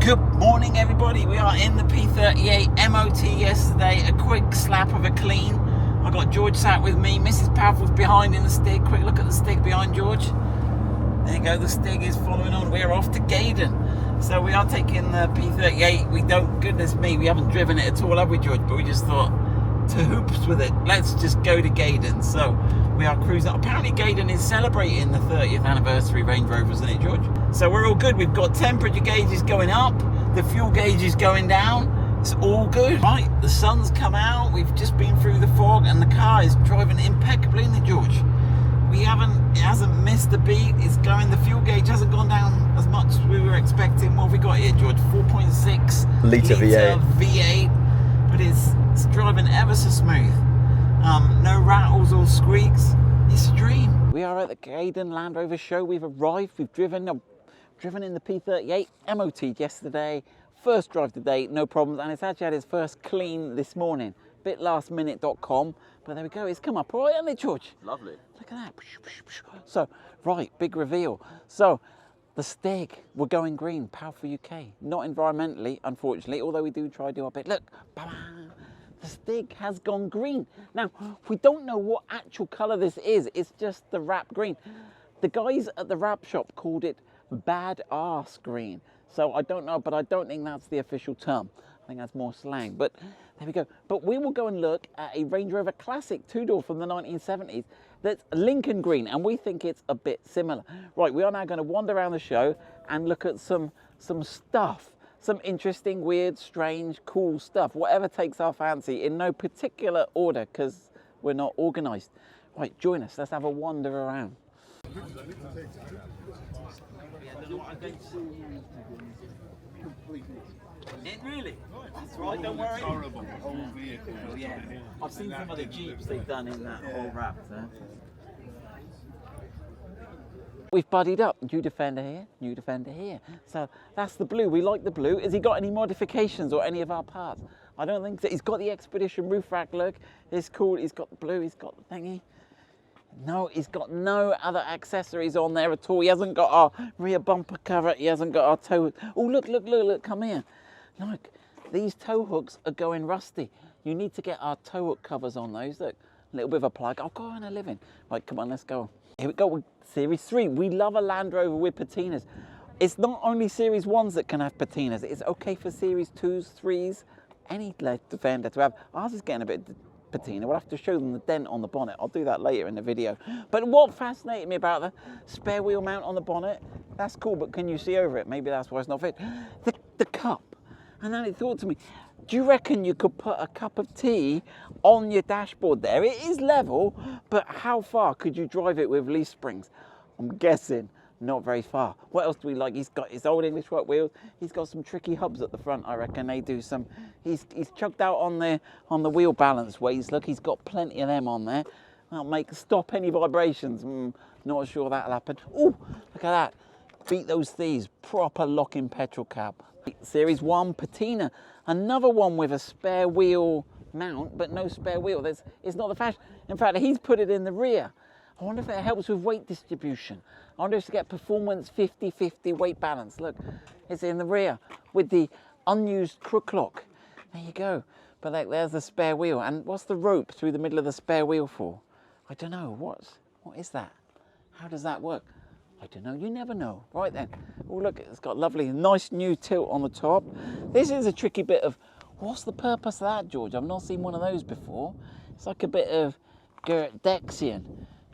Good morning everybody, we are in the P38 MOT yesterday, a quick slap of a clean. I got George sat with me, Mrs. Powerful's behind in the Stig. Quick look at the Stig behind George. There you go, the Stig is following on. We're off to Gaydon. So we are taking the P38. We don't, goodness me, we haven't driven it at all, have we George? But we just thought, to hoops with it, let's just go to Gaydon. So we are cruising. Apparently Gaydon is celebrating the 30th anniversary Range Rover, isn't it George? So we're all good. We've got temperature gauges going up, the fuel gauge is going down. It's all good. Right, the sun's come out, we've just been through the fog and the car is driving impeccably, isn't it George? It hasn't missed a beat. It's going, the fuel gauge hasn't gone down as much as we were expecting. What have we got here George? 4.6 litre V8. But it's driving ever so smooth. No rattles or squeaks. It's a dream. We are at the Gaydon Land Rover show. We've arrived. We've driven in the P38 MOT yesterday. First drive today, no problems, and it's actually had its first clean this morning. Bit lastminute.com, but there we go. It's come up all right, hasn't it, George? Lovely. Look at that. So, right, big reveal. So, the Stig, we're going green, Powerful UK. Not environmentally, unfortunately, although we do try to do our bit. Look, the Stig has gone green. Now, we don't know what actual colour this is. It's just the wrap green. The guys at the wrap shop called it bad arse green. So I don't know, but I don't think that's the official term. I think that's more slang, but there we go. But we will go and look at a Range Rover Classic two-door from the 1970s that's Lincoln green, and we think it's a bit similar. Right, we are now going to wander around the show and look at some stuff, some interesting, weird, strange, cool stuff, whatever takes our fancy in no particular order because we're not organised. Right, join us. Let's have a wander around. It really? That's right, don't worry. Horrible, the whole vehicle. Yeah. I've seen some of the Jeeps they've done in that whole wrap there. We've buddied up, new Defender here, new Defender here. So that's the blue, we like the blue. Has he got any modifications or any of our parts? I don't think so. He's got the Expedition roof rack look. It's cool, he's got the blue, he's got the thingy. No, he's got no other accessories on there at all. He hasn't got our rear bumper cover. He hasn't got our tow. Oh, look, come here. Look, these tow hooks are going rusty. You need to get our tow hook covers on those. Look, a little bit of a plug. I'll go on a living. Right, come on, let's go. Here we go with Series 3. We love a Land Rover with patinas. It's not only Series 1s that can have patinas. It's okay for Series 2s, 3s, any Defender to have. Ours is getting a bit patina. We'll have to show them the dent on the bonnet. I'll do that later in the video. But what fascinated me about the spare wheel mount on the bonnet, that's cool, but can you see over it? Maybe that's why it's not fit. The cup. And then it thought to me, do you reckon you could put a cup of tea on your dashboard there? It is level, but how far could you drive it with leaf springs? I'm guessing not very far. What else do we like? He's got his old English white wheels. He's got some tricky hubs at the front, I reckon. They do some. He's chugged out on the wheel balance weights. Look, he's got plenty of them on there. That'll stop any vibrations. Not sure that'll happen. Oh, look at that. Beat those thieves. Proper lock-in petrol cab. Series 1 patina. Another one with a spare wheel mount, but no spare wheel. It's not the fashion. In fact, he's put it in the rear. I wonder if it helps with weight distribution. I wonder if to get performance 50-50 weight balance. Look, it's in the rear with the unused crook lock. There you go. But there's the spare wheel. And what's the rope through the middle of the spare wheel for? I don't know. What is that? How does that work? I don't know. You never know. Right then. Oh, look, it's got lovely, nice new tilt on the top. This is a tricky bit of, what's the purpose of that, George? I've not seen one of those before. It's like a bit of Gerdexian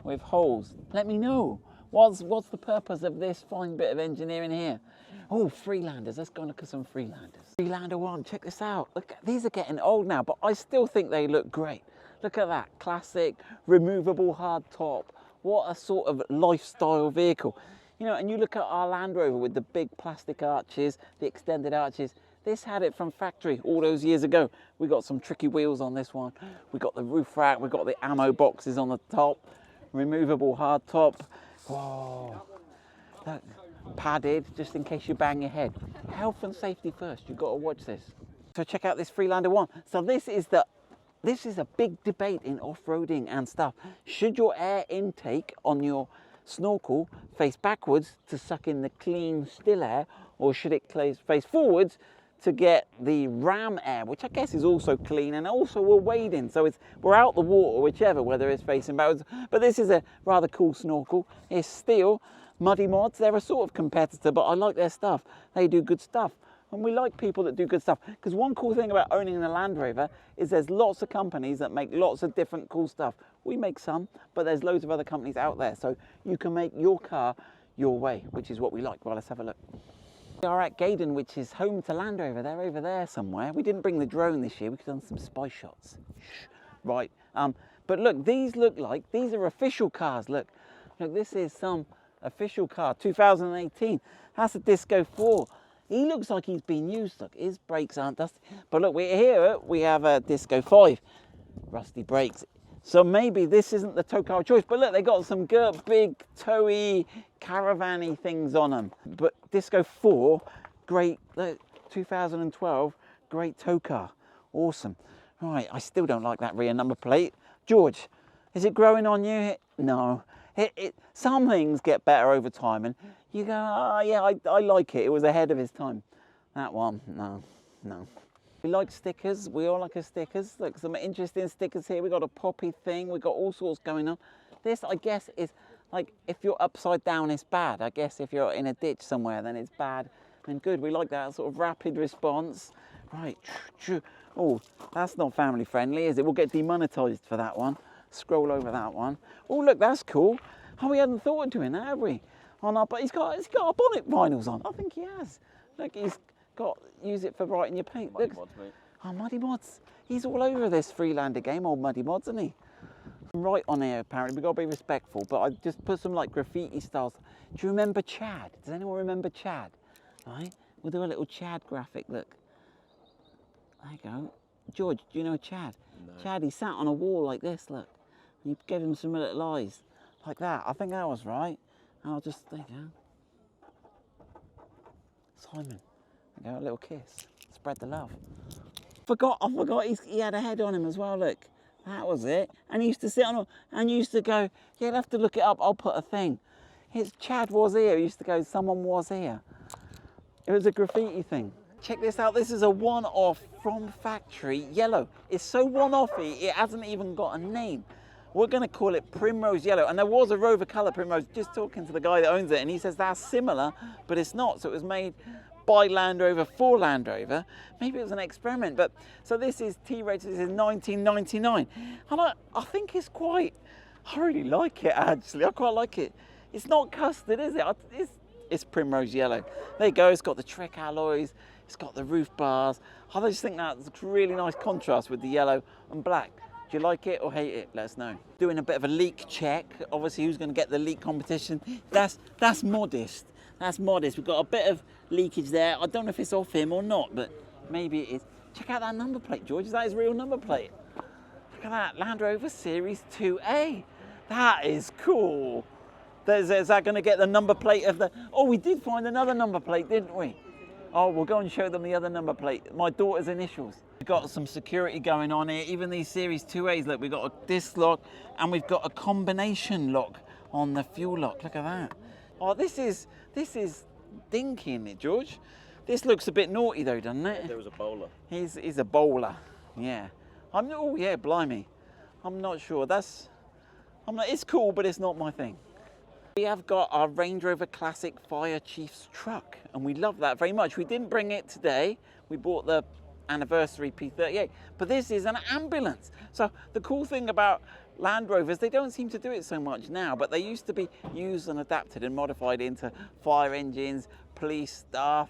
with holes. Let me know. What's the purpose of this fine bit of engineering here? Oh, Freelanders. Let's go and look at some Freelanders. Freelander 1, check this out. Look, these are getting old now, but I still think they look great. Look at that. Classic, removable hard top. What a sort of lifestyle vehicle. You know, and you look at our Land Rover with the big plastic arches, the extended arches. This had it from factory all those years ago. We got some tricky wheels on this one. We got the roof rack. We got the ammo boxes on the top. Removable hard top. Whoa. Look, padded just in case you bang your head. Health and safety first. You've got to watch this. So check out this Freelander 1. So this is a big debate in off-roading and stuff. Should your air intake on your snorkel face backwards to suck in the clean, still air, or should it face forwards to get the ram air, which I guess is also clean, and also we're wading, so we're out the water, whichever, whether it's facing backwards. But this is a rather cool snorkel. It's steel. Muddy Mods, they're a sort of competitor, but I like their stuff. They do good stuff. And we like people that do good stuff. Because one cool thing about owning a Land Rover is there's lots of companies that make lots of different cool stuff. We make some, but there's loads of other companies out there. So you can make your car your way, which is what we like. Well, let's have a look. We are at Gaydon, which is home to Land Rover. They're over there somewhere. We didn't bring the drone this year. We could have done some spy shots. Right. But look, these are official cars. Look, this is some official car, 2018. That's a Disco 4. He looks like he's been used. Look, his brakes aren't dusty. But look, we have a Disco 5, rusty brakes. So maybe this isn't the tow car of choice. But look, they got some big towy, caravan-y things on them. But Disco 4, great, look, 2012, great tow car. Awesome. Right, I still don't like that rear number plate. George, is it growing on you? No. Some things get better over time, and you go, oh yeah, I like it. It was ahead of his time. That one, no. We like stickers. We all like our stickers. Look, some interesting stickers here. We got a poppy thing. We got all sorts going on. This, I guess, is like if you're upside down, it's bad. I guess if you're in a ditch somewhere, then it's bad and good. We like that sort of rapid response. Right. Oh, that's not family friendly, is it? We'll get demonetized for that one. Scroll over that one. Oh, look, that's cool. Oh, we hadn't thought of doing that, have we? But he's got our bonnet vinyls on. I think he has. Look, he's got, use it for writing your paint. Muddy Mods, mate. Oh, Muddy Mods. He's all over this Freelander game, old Muddy Mods, isn't he? Right on here, apparently. We've got to be respectful, but I just put some like graffiti styles. Do you remember Chad? Does anyone remember Chad? Right? We'll do a little Chad graphic, look. There you go. George, do you know Chad? No. Chad, he sat on a wall like this, look. And you gave him some little eyes, like that. I think that was right. And I'll just, there you go. Simon, there you go, a little kiss. Spread the love. I forgot he had a head on him as well, look. That was it. And he used to sit on, and used to go, yeah, you'll have to look it up, I'll put a thing. Chad was here, he used to go, someone was here. It was a graffiti thing. Check this out, this is a one-off from factory, yellow. It's so one-offy, it hasn't even got a name. We're going to call it Primrose Yellow. And there was a Rover colour Primrose, just talking to the guy that owns it, and he says that's similar, but it's not. So it was made by Land Rover for Land Rover. Maybe it was an experiment. But so this is T-rated, this is 1999. And I think it's quite, I really like it actually. I quite like it. It's not custard, is it? It's Primrose Yellow. There you go, it's got the Trek alloys, it's got the roof bars. I just think that's a really nice contrast with the yellow and black. Do you like it or hate it? Let us know. Doing a bit of a leak check. Obviously, who's going to get the leak competition? That's modest. That's modest. We've got a bit of leakage there. I don't know if it's off him or not, but maybe it is. Check out that number plate, George. Is that his real number plate? Look at that. Land Rover Series 2A. That is cool. Is that going to get the number plate of the... Oh, we did find another number plate, didn't we? Oh, we'll go and show them the other number plate. My daughter's initials. We've got some security going on here. Even these Series 2As, look, we've got a disc lock and we've got a combination lock on the fuel lock. Look at that. Oh, this is dinky, isn't it, George? This looks a bit naughty though, doesn't it? There was a bowler. He's a bowler, yeah. Oh yeah, blimey. I'm not sure. It's cool, but it's not my thing. We have got our Range Rover Classic Fire Chief's truck, and we love that very much. We didn't bring it today. We bought the Anniversary P38, but this is an ambulance. So the cool thing about Land Rovers, they don't seem to do it so much now, but they used to be used and adapted and modified into fire engines, police staff,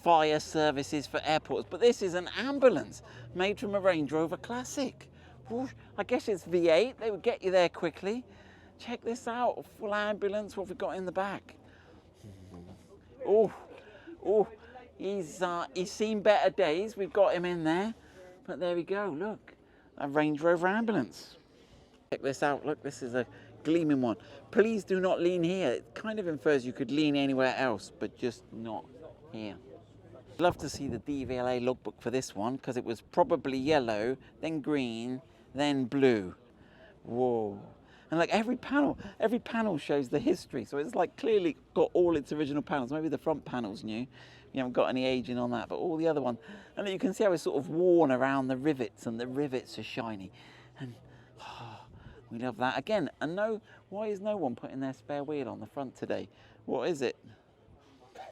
fire services for airports. But this is an ambulance made from a Range Rover Classic. Whoosh, I guess it's V8. They would get you there quickly. Check this out, full ambulance, what we've got in the back. Oh, he's seen better days. We've got him in there, but there we go, look, a Range Rover ambulance. Check this out, look, this is a gleaming one. Please do not lean here. It kind of infers you could lean anywhere else, but just not here. I'd love to see the DVLA logbook for this one, because it was probably yellow, then green, then blue. Whoa. And like every panel shows the history. So it's like clearly got all its original panels. Maybe the front panel's new. We haven't got any aging on that, but all the other one. And you can see how it's sort of worn around the rivets, and the rivets are shiny. And we love that. Again, and why is no one putting their spare wheel on the front today? What is it?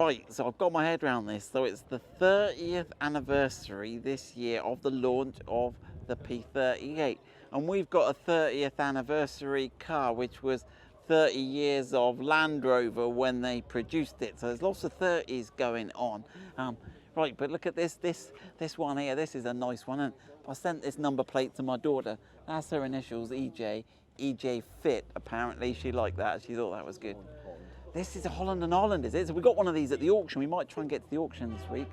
Right, so I've got my head around this. So it's the 30th anniversary this year of the launch of the P38. And we've got a 30th anniversary car, which was 30 years of Land Rover when they produced it. So there's lots of 30s going on. Right, but look at this one here. This is a nice one. And I sent this number plate to my daughter. That's her initials, EJ. EJ Fit. Apparently she liked that. She thought that was good. This is a Holland and Holland, is it? So we got one of these at the auction. We might try and get to the auction this week.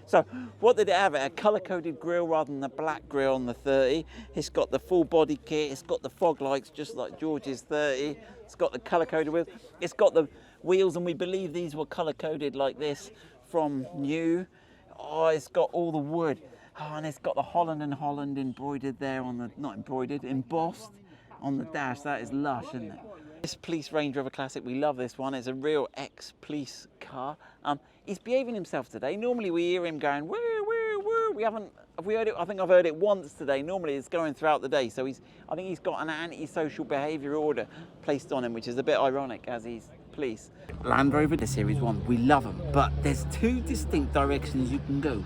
So what did it have? It had a colour-coded grille rather than the black grille on the 30. It's got the full body kit. It's got the fog lights, just like George's 30. It's got the colour-coded wheels. It's got the wheels, and we believe these were colour-coded like this from new. Oh, it's got all the wood. Oh, and it's got the Holland and Holland embroidered there on the, not embroidered, embossed on the dash. That is lush, isn't it? This police Range Rover Classic, we love this one. It's a real ex-police car. He's behaving himself today. Normally we hear him going, woo, woo, woo. Have we heard it? I think I've heard it once today. Normally it's going throughout the day. So I think he's got an anti-social behaviour order placed on him, which is a bit ironic as he's police. Land Rover, the Series 1, we love them. But there's two distinct directions you can go.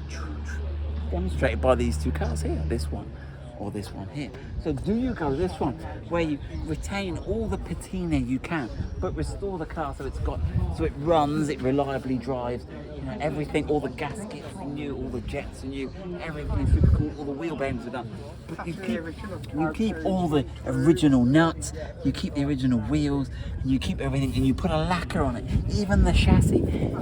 Demonstrated by these two cars here, this one or this one here. So do you go this one where you retain all the patina you can, but restore the car so it runs, it reliably drives, you know, everything, all the gaskets are new, all the jets are new, everything is super cool, all the wheel bearings are done. But you keep all the original nuts, you keep the original wheels, and you keep everything, and you put a lacquer on it, even the chassis.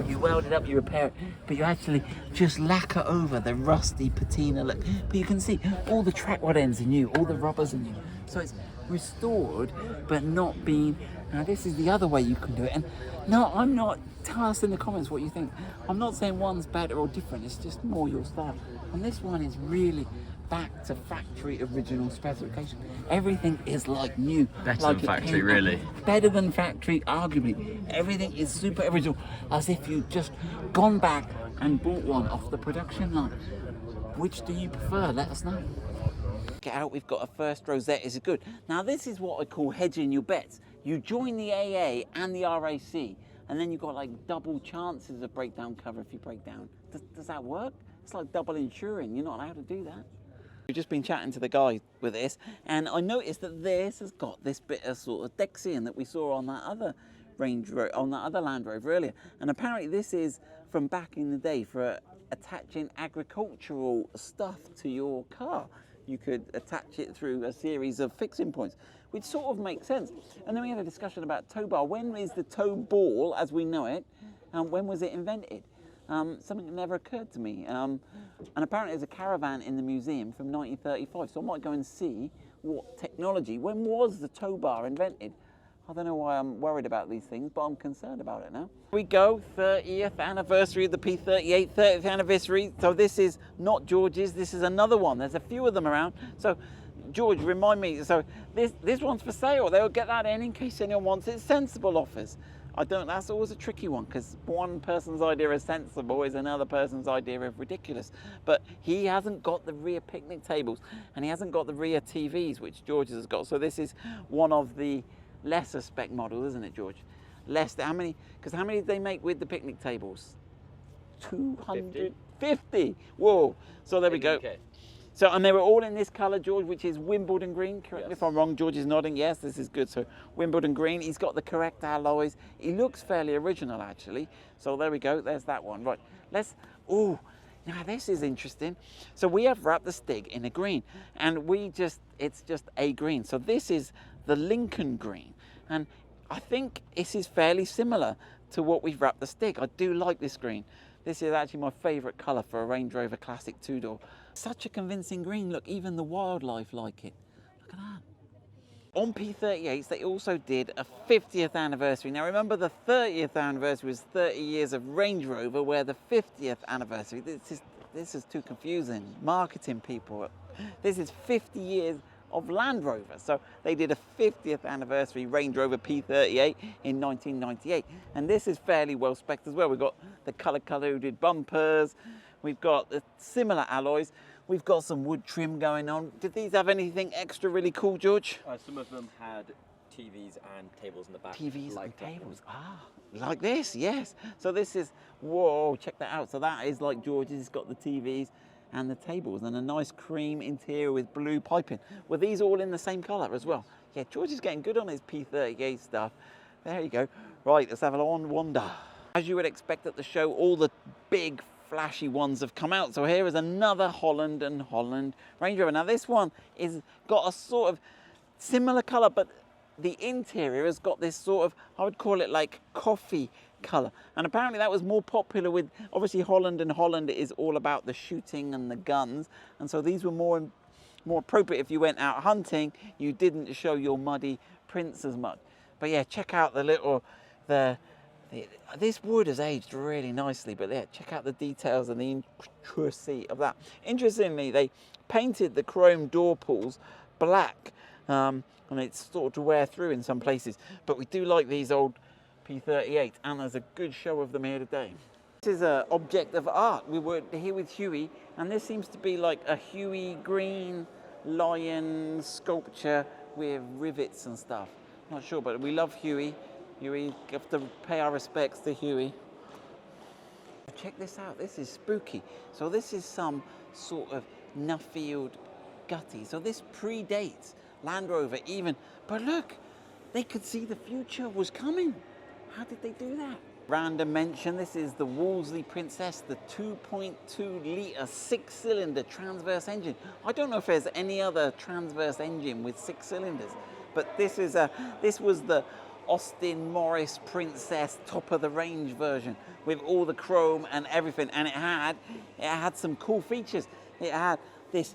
You weld it up, you repair it, but you actually just lacquer over the rusty patina look. But you can see all the track rod ends are new, all the rubbers are new. So it's restored, but not being. Now this is the other way you can do it. And no, I'm not. Tell us in the comments what you think. I'm not saying one's better or different. It's just more your style. And this one is really back to factory original specification. Everything is like new. Better like than factory, really. Better than factory, arguably. Everything is super original, as if you'd just gone back and bought one off the production line. Which do you prefer? Let us know. Get out, we've got a first rosette, is good. Now this is what I call hedging your bets. You join the AA and the RAC, and then you've got like double chances of breakdown cover if you break down. Does that work? It's like double insuring. You're not allowed to do that. We've just been chatting to the guy with this, and I noticed that this has got this bit of sort of Dexian that we saw on that other Land Rover earlier. And apparently this is from back in the day for attaching agricultural stuff to your car. You could attach it through a series of fixing points, which sort of makes sense. And then we had a discussion about tow bar. When is the tow ball, as we know it, when was it invented? Something that never occurred to me. And apparently there's a caravan in the museum from 1935, so I might go and see what technology, when was the tow bar invented? I don't know why I'm worried about these things, but I'm concerned about it now. Here we go, 30th anniversary of the P38, 30th anniversary. So this is not George's, this is another one. There's a few of them around. So George, remind me, so this one's for sale. They'll get that in case anyone wants it. Sensible offers. That's always a tricky one, because one person's idea of sensible is another person's idea of ridiculous. But he hasn't got the rear picnic tables, and he hasn't got the rear TVs, which George has got. So this is one of the lesser spec model, isn't it, George? How many did they make with the picnic tables? 250. Whoa. So there we go. Okay. So, and they were all in this colour, George, which is Wimbledon green. Correct me if I'm wrong. George is nodding. Yes, this is good. So Wimbledon green. He's got the correct alloys. He looks fairly original, actually. So there we go. There's that one. Right. Now this is interesting. So we have wrapped the Stig in a green, and it's just a green. So this is the Lincoln green, and I think this is fairly similar to what we've wrapped the Stig. I do like this green. This is actually my favourite colour for a Range Rover Classic two-door. Such a convincing green. Look, even the wildlife like it. Look at that. On P38s, they also did a 50th anniversary. Now remember, the 30th anniversary was 30 years of Range Rover, where the 50th anniversary, this is too confusing. Marketing people. This is 50 years of Land Rover. So they did a 50th anniversary Range Rover P38 in 1998. And this is fairly well spec'd as well. We've got the colour-coded bumpers. We've got the similar alloys. We've got some wood trim going on. Did these have anything extra really cool, George? Some of them had TVs and tables in the back. TVs and tables. Ah, like this, yes. So this is, whoa, check that out. So that is like George's. It's got the TVs and the tables and a nice cream interior with blue piping. Were these all in the same colour as well? Yeah, George is getting good on his P38 stuff. There you go. Right, let's have a long wander. As you would expect at the show, all the big flashy ones have come out. So here is another Holland and Holland Range Rover. Now this one is got a sort of similar colour, but the interior has got this sort of, I would call it like coffee colour. And apparently that was more popular with, obviously Holland and Holland is all about the shooting and the guns. And so these were more appropriate if you went out hunting. You didn't show your muddy prints as much. But yeah, check out the little, this wood has aged really nicely, but yeah, check out the details and the intricacy of that. Interestingly, they painted the chrome door pulls black, and it's sort of to wear through in some places. But we do like these old P38, and there's a good show of them here today. This is an object of art. We were here with Huey, and this seems to be like a Huey green lion sculpture with rivets and stuff. Not sure, but we love Huey. Huey, have to pay our respects to Huey. Check this out, this is spooky. So this is some sort of Nuffield gutty. So this predates Land Rover even, but look, they could see the future was coming. How did they do that? Random mention, this is the Wolseley Princess, the 2.2 litre 6-cylinder transverse engine. I don't know if there's any other transverse engine with 6 cylinders, but this was the Austin Morris Princess top of the range version with all the chrome and everything, and it had some cool features. It had this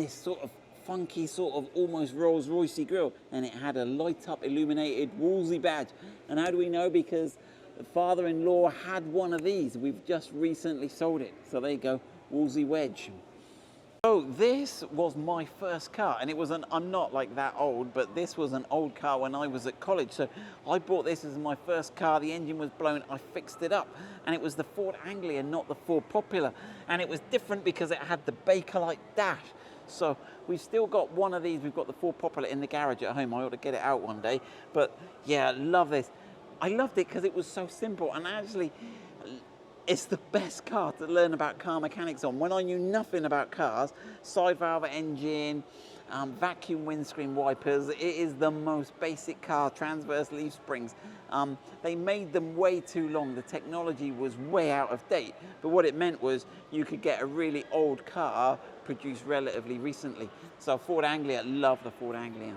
sort of funky, sort of almost Rolls-Royce grille, and it had a light-up illuminated Wolseley badge. And how do we know? Because the father-in-law had one of these. We've just recently sold it. So there you go, Wolseley wedge. So this was my first car, and it was I'm not like that old, but this was an old car when I was at college. So I bought this as my first car. The engine was blown, I fixed it up, and it was the Ford Anglia, not the Ford Popular. And it was different because it had the Bakelite dash. So we've still got one of these. We've got the Ford Popular in the garage at home. I ought to get it out one day. But yeah, I love this. I loved it because it was so simple, and actually it's the best car to learn about car mechanics on. When I knew nothing about cars, side valve engine, vacuum windscreen wipers, it is the most basic car, transverse leaf springs. They made them way too long. The technology was way out of date. But what it meant was you could get a really old car produced relatively recently. So Ford Anglia, love the Ford Anglia.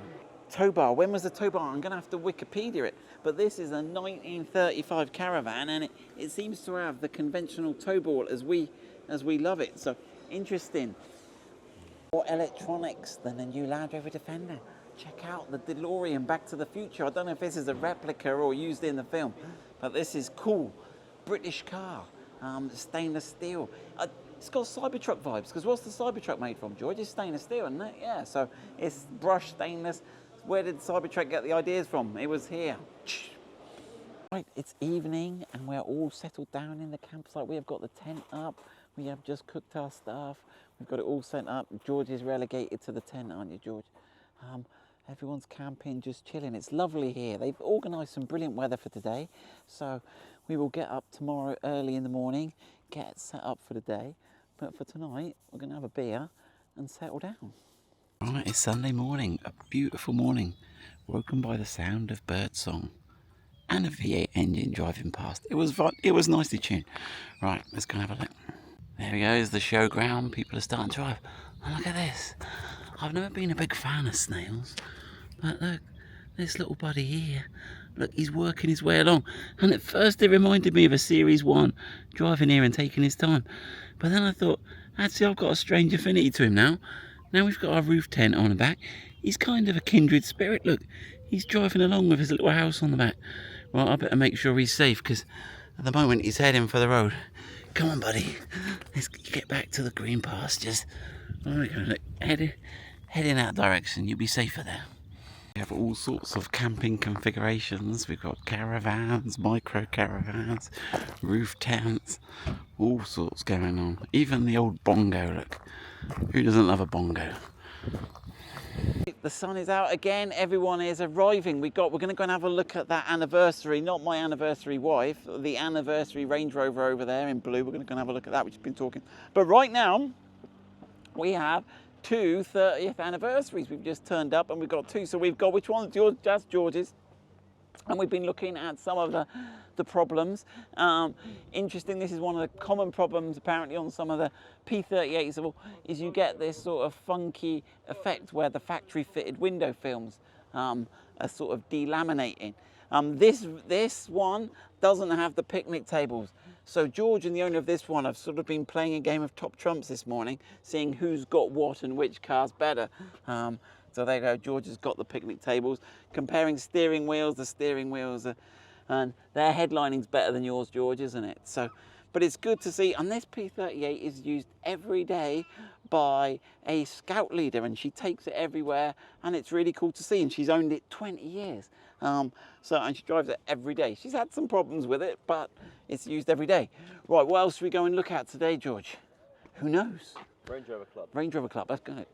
Tow bar, when was the tow bar? I'm gonna have to Wikipedia it. But this is a 1935 Caravan, and it seems to have the conventional tow ball as we love it. So interesting. More electronics than the new Land Rover Defender. Check out the DeLorean Back to the Future. I don't know if this is a replica or used in the film, but this is cool. British car, stainless steel. It's got Cybertruck vibes, because what's the Cybertruck made from, George? It's stainless steel, isn't it? Yeah, so it's brushed stainless. Where did Cybertruck get the ideas from? It was here. Right, it's evening and we're all settled down in the campsite. We have got the tent up. We have just cooked our stuff. We've got it all set up. George is relegated to the tent, aren't you, George? Everyone's camping, just chilling. It's lovely here. They've organised some brilliant weather for today. So we will get up tomorrow early in the morning, get set up for the day. But for tonight, we're going to have a beer and settle down. Right, it's Sunday morning, a beautiful morning, woken by the sound of birdsong and a V8 engine driving past. It was fun. It was nicely tuned. Right, let's go and have a look. There we go, is the showground. People are starting to drive. And look at this. I've never been a big fan of snails, but look, this little buddy here. Look, he's working his way along. And at first it reminded me of a Series 1, driving here and taking his time. But then I thought, actually I've got a strange affinity to him now. Now we've got our roof tent on the back. He's kind of a kindred spirit. Look, he's driving along with his little house on the back. Well, I better make sure he's safe, because at the moment he's heading for the road. Come on, buddy. Let's get back to the green pastures. Oh my God, look, head in that direction, you'll be safer there. We have all sorts of camping configurations. We've got caravans, micro caravans, roof tents, all sorts going on. Even the old bongo, look. Who doesn't love a bongo? The sun is out again, everyone is arriving. We're going to go and have a look at that anniversary, not my anniversary wife, the anniversary Range Rover over there in blue. We're going to go and have a look at that, which we've been talking. But right now, we have two 30th anniversaries. We've just turned up and we've got two. So we've got, which one's George? That's George's. And we've been looking at some of the problems. Interesting, this is one of the common problems apparently on some of the P38s, is you get this sort of funky effect where the factory fitted window films are sort of delaminating. This one doesn't have the picnic tables. So George and the owner of this one have sort of been playing a game of top trumps this morning, seeing who's got what and which car's better. So there you go, George has got the picnic tables, comparing steering wheels, and their headlining's better than yours, George, isn't it? So, but it's good to see, and this P38 is used every day by a scout leader, and she takes it everywhere, and it's really cool to see, and she's owned it 20 years. And she drives it every day. She's had some problems with it, but it's used every day. Right, what else should we go and look at today, George? Who knows? Range Rover Club. Range Rover Club, let's go.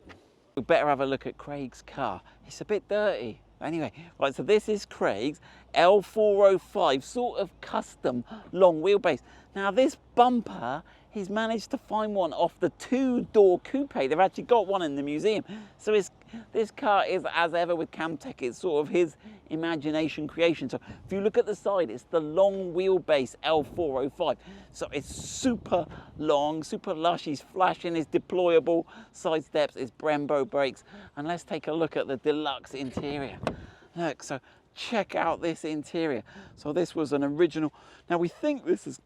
We better have a look at Craig's car. It's a bit dirty. Anyway, right, so this is Craig's L405, sort of custom long wheelbase. Now this bumper, he's managed to find one off the two-door coupe. They've actually got one in the museum. So this car is, as ever with Camtech, it's sort of his imagination creation. So if you look at the side, it's the long wheelbase L405. So it's super long, super lush. He's flashing his deployable side steps, his Brembo brakes. And let's take a look at the deluxe interior. Look, so check out this interior. So this was an original. Now we think this has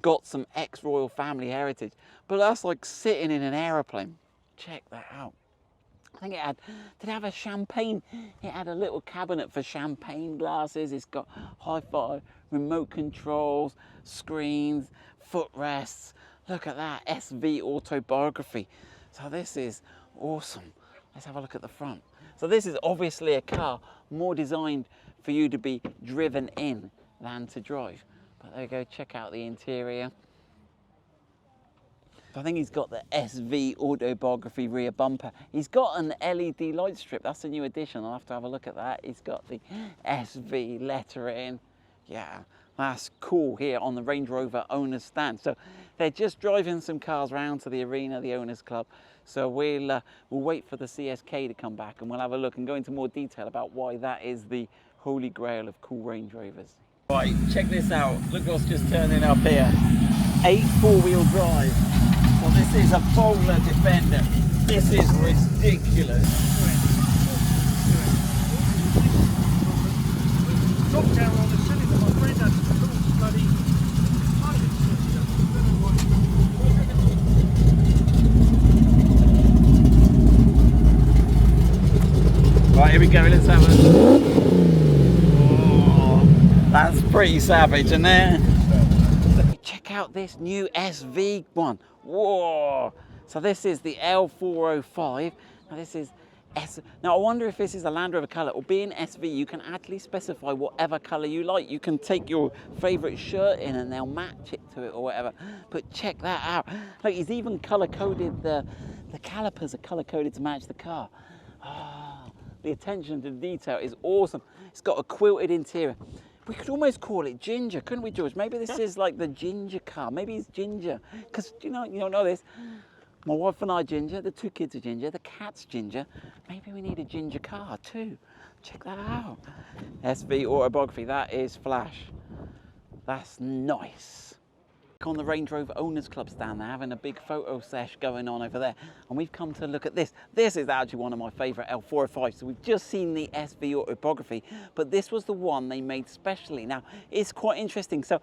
got some ex-royal family heritage, but that's like sitting in an aeroplane. Check that out. I think it had, did it have a champagne? It had a little cabinet for champagne glasses. It's got hi-fi, remote controls, screens, footrests. Look at that, SV autobiography. So this is awesome. Let's have a look at the front. So this is obviously a car more designed for you to be driven in than to drive. But there you go, check out the interior. I think he's got the SV autobiography rear bumper. He's got an LED light strip. That's a new addition. I'll have to have a look at that. He's got the SV lettering. Yeah, that's cool here on the Range Rover owners stand. So they're just driving some cars around to the arena, the owners club. So we'll wait for the CSK to come back and we'll have a look and go into more detail about why that is the holy grail of cool Range Rovers. Right, check this out. Look what's just turning up here. 8 four-wheel drive. So this is a Rover Defender. This is ridiculous. Drop down on the cylinder, my friend had a little bloody Right, here we go, let's have a... Oh, that's pretty savage, isn't it? Check out this new SV one. Whoa! So this is the L405. Now this is Now I wonder if this is a Land Rover colour, or being SV, you can actually specify whatever colour you like. You can take your favourite shirt in and they'll match it to it or whatever. But check that out. Look, he's even colour-coded, the calipers are colour-coded to match the car. Oh, the attention to detail is awesome. It's got a quilted interior. We could almost call it ginger, couldn't we, George? Maybe this is like the ginger car. Maybe it's ginger. Because, you don't know this. My wife and I are ginger, the 2 kids are ginger, the cat's ginger. Maybe we need a ginger car too. Check that out. SV autobiography, that is flash. That's nice. On the Range Rover Owners Club stand, they're having a big photo sesh going on over there. And we've come to look at this. This is actually one of my favourite L405. So we've just seen the SV autobiography, but this was the one they made specially. Now, it's quite interesting. So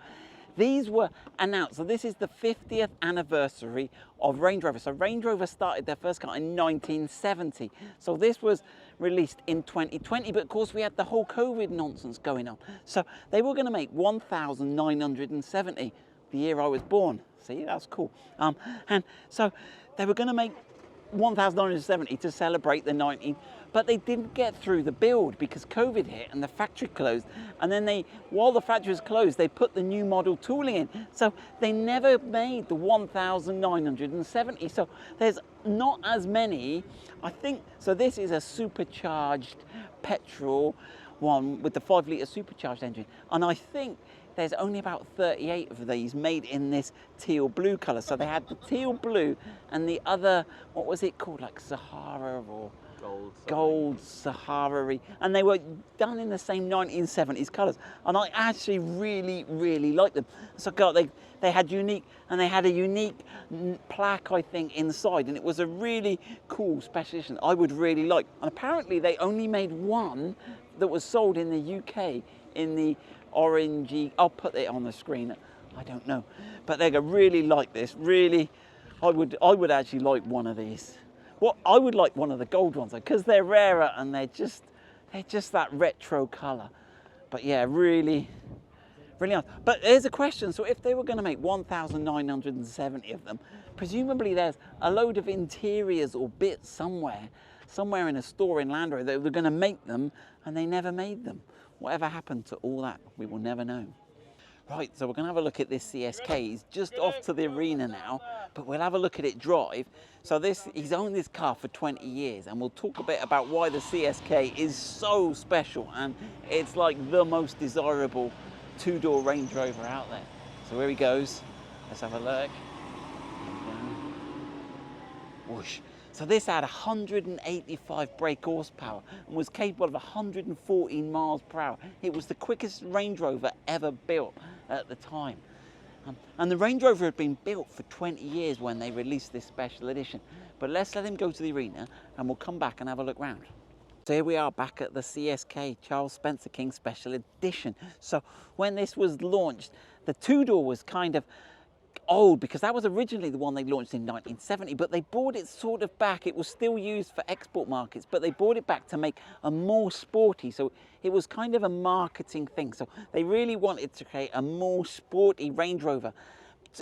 these were announced. So this is the 50th anniversary of Range Rover. So Range Rover started their first car in 1970. So this was released in 2020, but of course we had the whole COVID nonsense going on. So they were going to make 1,970, the year I was born. See, that's cool. And so they were going to make 1,970 to celebrate the 19, but they didn't get through the build because COVID hit and the factory closed. And then while the factory was closed, they put the new model tooling in. So they never made the 1,970. So there's not as many, I think. So this is a supercharged petrol one with the 5-litre supercharged engine. And I think there's only about 38 of these made in this teal blue colour. So they had the teal blue and the other, what was it called, like Sahara or gold Sahara, and they were done in the same 1970s colours. And I actually really, really like them. So God, they had unique, and they had a unique plaque, I think, inside, and it was a really cool special edition I would really like. And apparently they only made one that was sold in the UK in the orangey, I'll put it on the screen, I don't know, but they really like this. Really, I would actually like one of these. Well, I would like one of the gold ones because they're rarer and they're just that retro colour. But yeah, really, really nice. But here's a question: so if they were going to make 1,970 of them, presumably there's a load of interiors or bits somewhere in a store in Land Rover that were going to make them, and they never made them. Whatever happened to all that, we will never know. Right, so we're going to have a look at this CSK. He's just off to the arena now, but we'll have a look at it drive. So he's owned this car for 20 years, and we'll talk a bit about why the CSK is so special, and it's like the most desirable two-door Range Rover out there. So here he goes. Let's have a look. Whoosh. So this had 185 brake horsepower and was capable of 114 miles per hour. It was the quickest Range Rover ever built at the time. And the Range Rover had been built for 20 years when they released this special edition. But let's let him go to the arena and we'll come back and have a look round. So here we are back at the CSK Charles Spencer King Special Edition. So when this was launched, the two-door was kind of old because that was originally the one they launched in 1970, but they brought it sort of back. It was still used for export markets, but they brought it back to make a more sporty, so it was kind of a marketing thing. So they really wanted to create a more sporty Range Rover,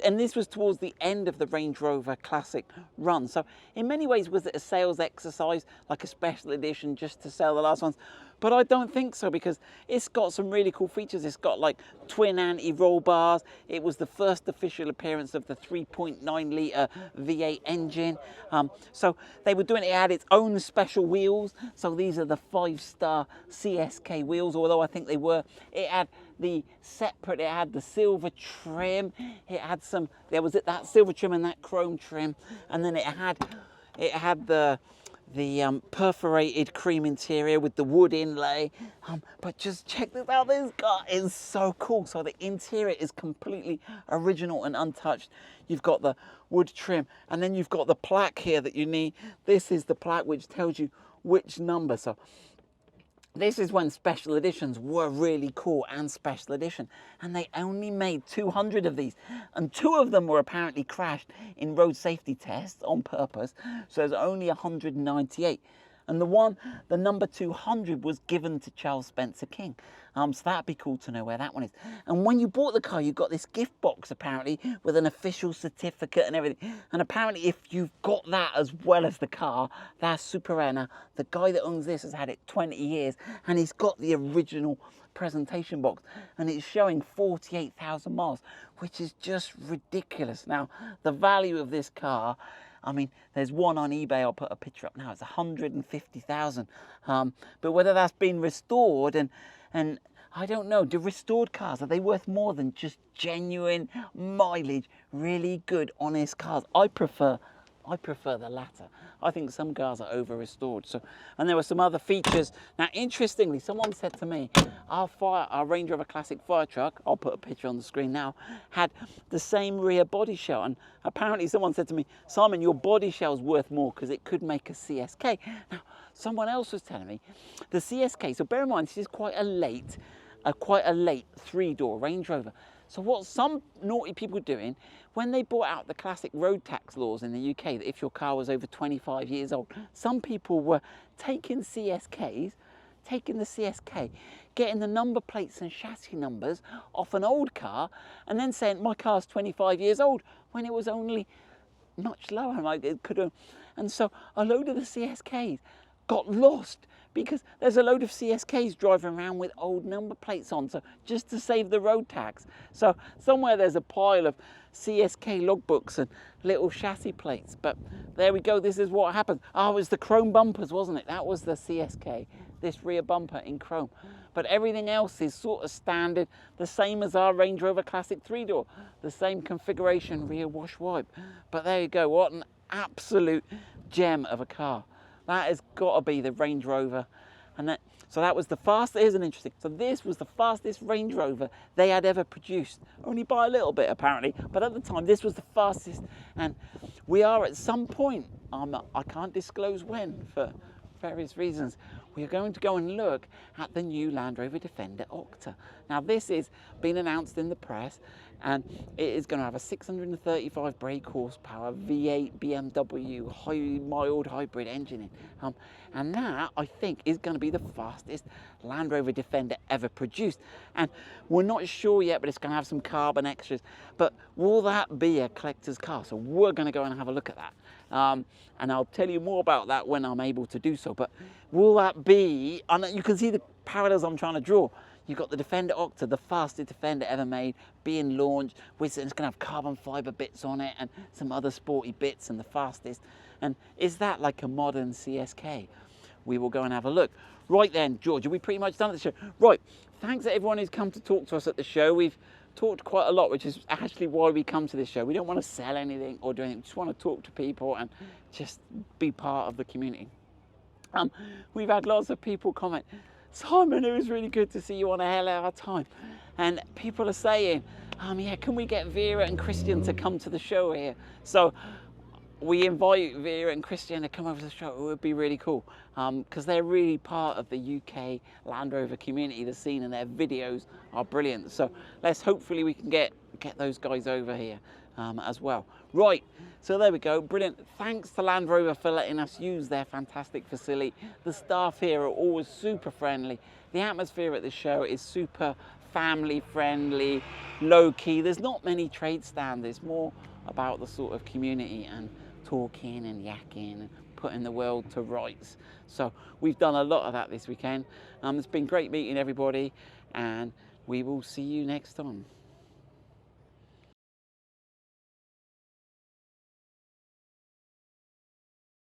and this was towards the end of the Range Rover Classic run. So in many ways, was it a sales exercise, like a special edition just to sell the last ones? But I don't think so, because it's got some really cool features. It's got like twin anti-roll bars. It was the first official appearance of the 3.9-litre V8 engine. So they were doing it. It had its own special wheels. So these are the 5-star CSK wheels, although I think they were. It had the separate, it had the silver trim. It had there was that silver trim and that chrome trim. And then it had the perforated cream interior with the wood inlay, but just check this out. This car is so cool. So the interior is completely original and untouched. You've got the wood trim, and then you've got the plaque here that you need. This is the plaque which tells you which number. So this is when special editions were really cool and special edition, and they only made 200 of these, and 2 of them were apparently crashed in road safety tests on purpose, so there's only 198. And the number 200 was given to Charles Spencer King. So that'd be cool to know where that one is. And when you bought the car, you got this gift box, apparently, with an official certificate and everything. And apparently, if you've got that as well as the car, that's super rare. Now, the guy that owns this has had it 20 years, and he's got the original presentation box, and it's showing 48,000 miles, which is just ridiculous. Now, the value of this car, I mean, there's one on eBay, I'll put a picture up now, it's 150,000. But whether that's been restored, and I don't know, do restored cars, are they worth more than just genuine mileage, really good, honest cars? I prefer the latter. I think some cars are over restored. So, and there were some other features. Now, interestingly, someone said to me, our Range Rover Classic fire truck, I'll put a picture on the screen now, had the same rear body shell. And apparently someone said to me, Simon, your body shell's worth more because it could make a CSK. Now, someone else was telling me the CSK, so bear in mind, this is quite a late 3-door Range Rover. So what some naughty people were doing, when they brought out the classic road tax laws in the UK, that if your car was over 25 years old, some people were taking the CSK, getting the number plates and chassis numbers off an old car, and then saying, my car's 25 years old, when it was only much lower. Like, it could have, And so a load of the CSKs got lost because there's a load of CSKs driving around with old number plates on, so just to save the road tax. So somewhere there's a pile of CSK logbooks and little chassis plates, but there we go, this is what happened. Oh, it was the chrome bumpers, wasn't it? That was the CSK, this rear bumper in chrome. But everything else is sort of standard, the same as our Range Rover Classic 3-door, the same configuration, rear wash wipe. But there you go, what an absolute gem of a car. That has got to be the Range Rover. And so that was the fastest, here's an interesting, so this was the fastest Range Rover they had ever produced. Only by a little bit apparently, but at the time this was the fastest. And we are at some point, I can't disclose when for various reasons, we are going to go and look at the new Land Rover Defender Octa. Now this is been announced in the press, and it is going to have a 635 brake horsepower V8 BMW mild hybrid engine in. And that, I think, is going to be the fastest Land Rover Defender ever produced. And we're not sure yet, but it's going to have some carbon extras. But will that be a collector's car? So we're going to go and have a look at that. And I'll tell you more about that when I'm able to do so. But will that be, and you can see the parallels I'm trying to draw. You've got the Defender Octa, the fastest Defender ever made, being launched. It's going to have carbon fibre bits on it and some other sporty bits, and the fastest. And is that like a modern CSK? We will go and have a look. Right then, George, are we pretty much done at the show? Right, thanks to everyone who's come to talk to us at the show. We've talked quite a lot, which is actually why we come to this show. We don't want to sell anything or do anything. We just want to talk to people and just be part of the community. We've had lots of people comment, Simon, it was really good to see you on a hell of a time. And people are saying, yeah, can we get Vera and Christian to come to the show here? So we invite Vera and Christian to come over to the show. It would be really cool because they're really part of the UK Land Rover community, the scene, and their videos are brilliant. So let's hopefully we can get those guys over here as well. Right, so there we go, brilliant. Thanks to Land Rover for letting us use their fantastic facility. The staff here are always super friendly. The atmosphere at the show is super family friendly, low key. There's not many trade stands. It's more about the sort of community and talking and yakking and putting the world to rights. So we've done a lot of that this weekend. It's been great meeting everybody, and we will see you next time.